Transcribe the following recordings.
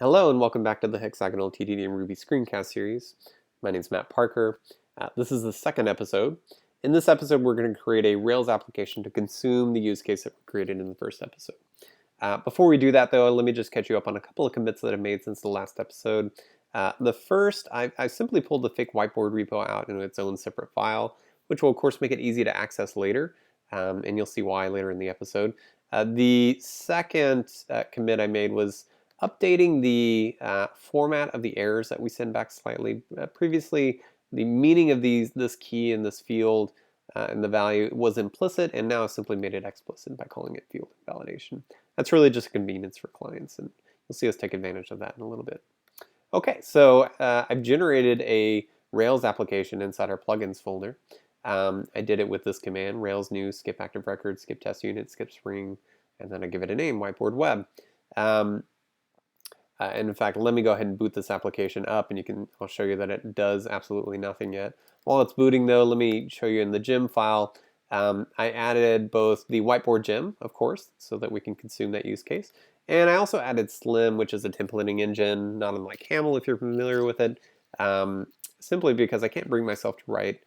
Hello and welcome back to the Hexagonal TDD and Ruby screencast series. My name is Matt Parker. This is the second episode. In this episode, we're going to create a Rails application to consume the use case that we created in the first episode. Before we do that, though, let me just catch you up on a couple of commits that I've made since the last episode. The first, I simply pulled the fake whiteboard repo out into its own separate file, which will, of course, make it easy to access later, and you'll see why later in the episode. The second commit I made was updating the format of the errors that we send back slightly. Previously, the meaning of this key in this field and the value was implicit, and now I've simply made it explicit by calling it field invalidation. That's really just a convenience for clients, and you'll see us take advantage of that in a little bit. Okay, so I've generated a Rails application inside our plugins folder. I did it with this command, Rails new skip active record, skip test unit, skip spring, and then I give it a name, whiteboard web. And in fact, let me go ahead and boot this application up, and I'll show you that it does absolutely nothing yet. While it's booting though, let me show you in the gem file, I added both the whiteboard gem, of course, so that we can consume that use case. And I also added Slim, which is a templating engine, not unlike Camel if you're familiar with it, simply because I can't bring myself to write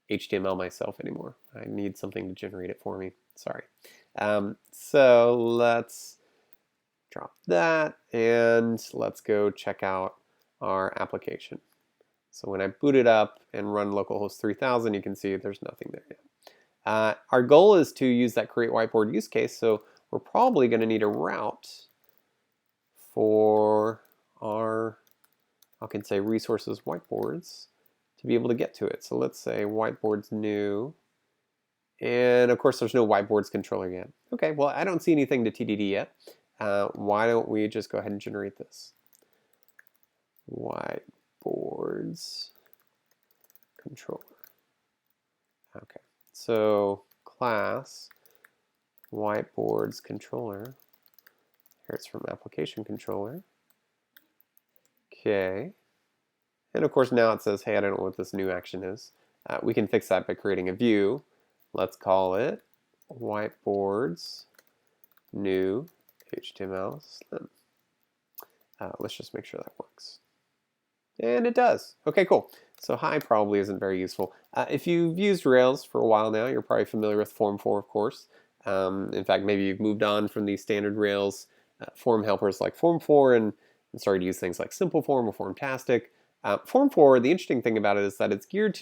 HTML myself anymore. I need something to generate it for me. Sorry. So let's drop that, and let's go check out our application. So when I boot it up and run localhost 3000, you can see there's nothing there yet. Our goal is to use that create whiteboard use case, so we're probably going to need a route for our, I can say resources whiteboards to be able to get to it. So let's say whiteboards new, and of course there's no whiteboards controller yet. Okay, well I don't see anything to TDD yet. Why don't we just go ahead and generate this? Whiteboards controller. Okay, so class whiteboards controller. Here it's from application controller. Okay, and of course now it says, hey, I don't know what this new action is. We can fix that by creating a view. Let's call it whiteboards new HTML Slim. Let's just make sure that works. And it does. Okay, cool. So hi probably isn't very useful. If you've used Rails for a while now, you're probably familiar with Form 4, of course. In fact, maybe you've moved on from the standard Rails form helpers like Form 4 and started to use things like Simple Form or Formtastic. Form 4, the interesting thing about it is that it's geared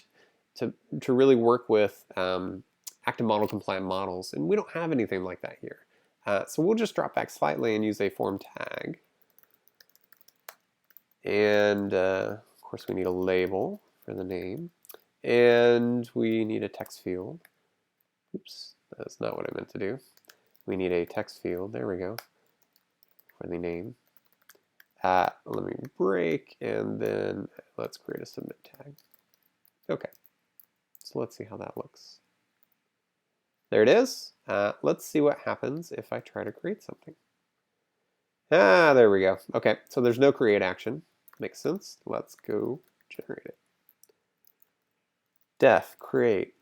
to really work with active model compliant models, and we don't have anything like that here. So we'll just drop back slightly and use a form tag. And of course we need a label for the name. And we need a text field. Oops, that's not what I meant to do. We need a text field, there we go, for the name. Let me break, and then let's create a submit tag. Okay, so let's see how that looks. There it is. Let's see what happens if I try to create something. There we go. Okay, so there's no create action. Makes sense. Let's go generate it. Def create.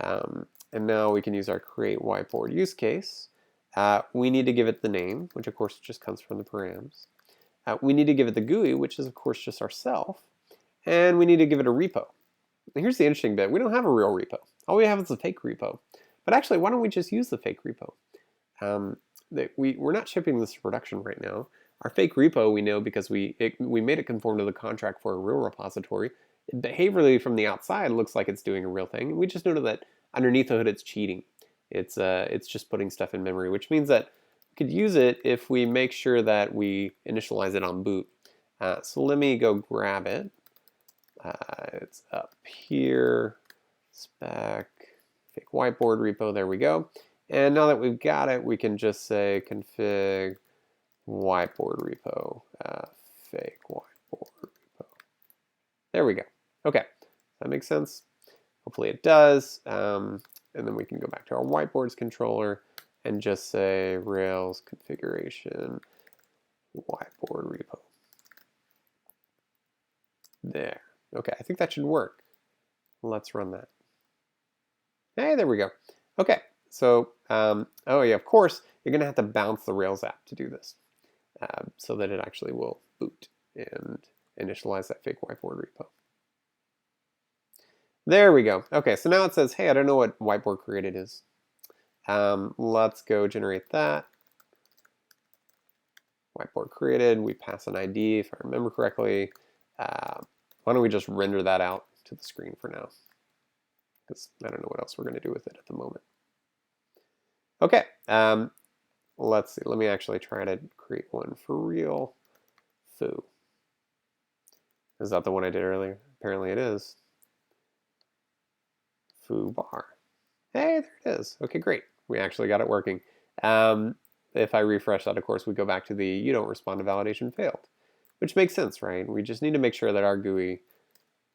And now we can use our create whiteboard use case. We need to give it the name, which of course just comes from the params. We need to give it the GUI, which is of course just ourself. And we need to give it a repo. And here's the interesting bit. We don't have a real repo. All we have is a fake repo. But actually, why don't we just use the fake repo? We're not shipping this to production right now. Our fake repo we know because we made it conform to the contract for a real repository. Behaviorally from the outside looks like it's doing a real thing. We just noted that underneath the hood it's cheating. It's just putting stuff in memory, which means that we could use it if we make sure that we initialize it on boot. So let me go grab it. It's up here, spec, fake whiteboard repo, there we go. And now that we've got it, we can just say config whiteboard repo, fake whiteboard repo. There we go. Okay, that makes sense? Hopefully it does. And then we can go back to our whiteboards controller and just say Rails configuration whiteboard repo. There. Okay, I think that should work. Let's run that. Hey, there we go. Okay, so, oh yeah, of course, you're going to have to bounce the Rails app to do this. so that it actually will boot and initialize that fake whiteboard repo. There we go. Okay, so now it says, hey, I don't know what whiteboard created is. Let's go generate that. Whiteboard created, we pass an ID if I remember correctly. Why don't we just render that out to the screen for now? Because I don't know what else we're going to do with it at the moment. Okay, let's see. Let me actually try to create one for real. Foo. Is that the one I did earlier? Apparently it is. Foo bar. Hey, there it is. Okay, great. We actually got it working. If I refresh that, of course, we go back to the you don't respond to validation failed, which makes sense, right? We just need to make sure that our GUI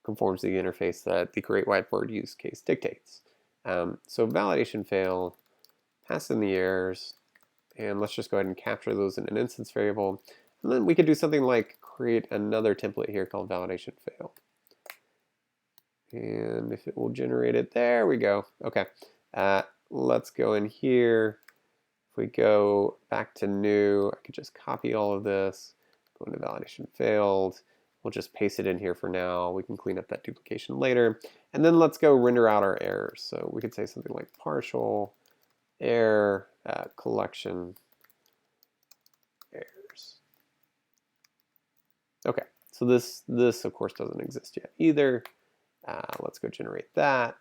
conforms to the interface that the create whiteboard use case dictates. So validation failed, pass in the errors, and let's just go ahead and capture those in an instance variable. And then we could do something like create another template here called validation failed. And if it will generate it, there we go. Okay, let's go in here. If we go back to new, I could just copy all of this, go into validation failed. We'll just paste it in here for now. We can clean up that duplication later. And then let's go render out our errors. So we could say something like partial error collection errors. Okay, so this of course doesn't exist yet either. Let's go generate that.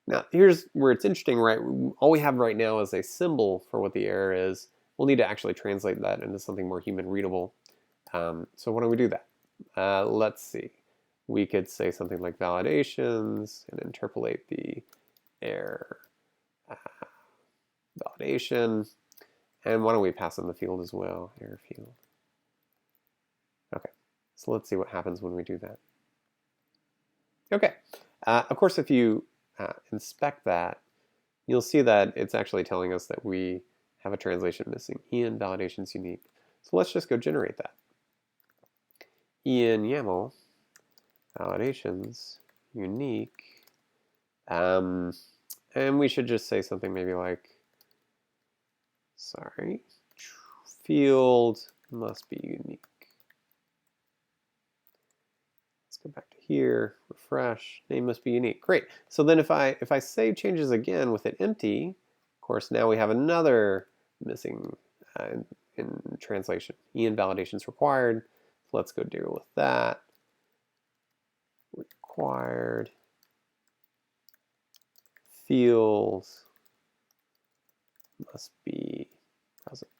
Now, here's where it's interesting, right? All we have right now is a symbol for what the error is. We'll need to actually translate that into something more human readable. So why don't we do that? Let's see. We could say something like validations and interpolate the error validation. And why don't we pass in the field as well, error field. Okay, so let's see what happens when we do that. Okay, of course, if you inspect that, you'll see that it's actually telling us that we have a translation missing. Ian validations unique. So let's just go generate that. Ian YAML validations unique. And we should just say something maybe like, sorry, field must be unique. Let's go back to here, refresh, name must be unique. Great. So then if I save changes again with it empty, of course now we have another missing in translation. Ian validations required. So let's go deal with that. Required fields must be present.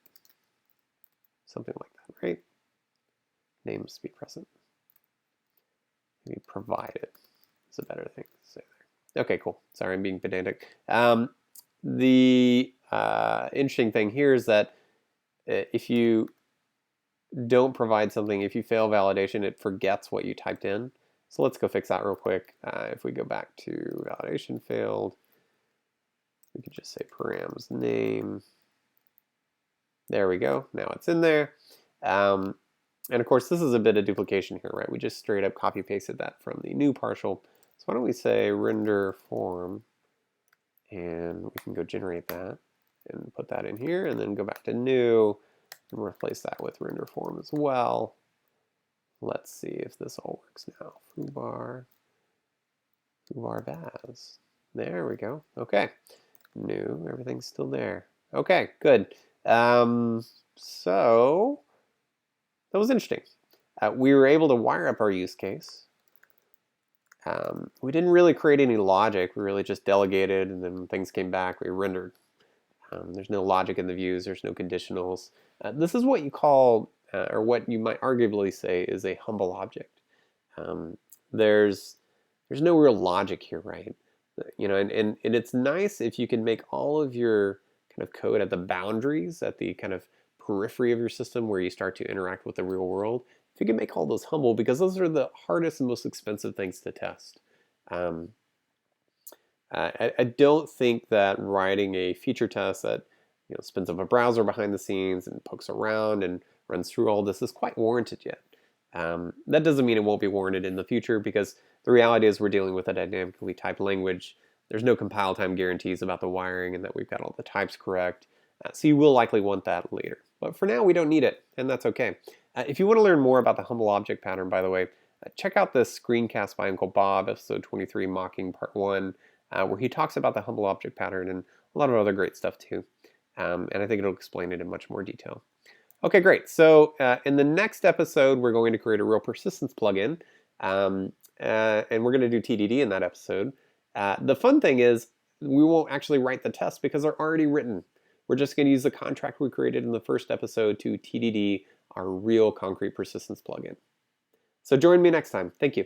Something like that, right? Name must be present. Maybe provided is a better thing to say there. Okay, cool. Sorry, I'm being pedantic. The interesting thing here is that if you don't provide something, if you fail validation, it forgets what you typed in. So let's go fix that real quick. If we go back to validation failed, we could just say params name. There we go. Now it's in there. And of course, this is a bit of duplication here, right? We just straight up copy pasted that from the new partial. So why don't we say render form, and we can go generate that and put that in here, and then go back to new and replace that with render form as well. Let's see if this all works now. Foobar Baz. There we go. Okay. New, everything's still there. Okay, good. So that was interesting. We were able to wire up our use case. We didn't really create any logic. We really just delegated, and then when things came back, we rendered. There's no logic in the views. There's no conditionals. This is what you call, or what you might arguably say is a humble object. There's no real logic here, right? You know, and it's nice if you can make all of your kind of code at the boundaries, at the kind of periphery of your system where you start to interact with the real world. If you can make all those humble, because those are the hardest and most expensive things to test. I don't think that writing a feature test that spins up a browser behind the scenes and pokes around and runs through all this is quite warranted yet. That doesn't mean it won't be warranted in the future, because the reality is we're dealing with a dynamically typed language. There's no compile time guarantees about the wiring and that we've got all the types correct. So you will likely want that later. But for now, we don't need it, and that's okay. If you want to learn more about the humble object pattern, by the way, check out this screencast by Uncle Bob, episode 23, Mocking Part 1, where he talks about the humble object pattern and a lot of other great stuff too. And I think it'll explain it in much more detail. Okay, great. So in the next episode, we're going to create a real persistence plugin, and we're going to do TDD in that episode. The fun thing is we won't actually write the tests because they're already written. We're just going to use the contract we created in the first episode to TDD our real concrete persistence plugin. So join me next time. Thank you.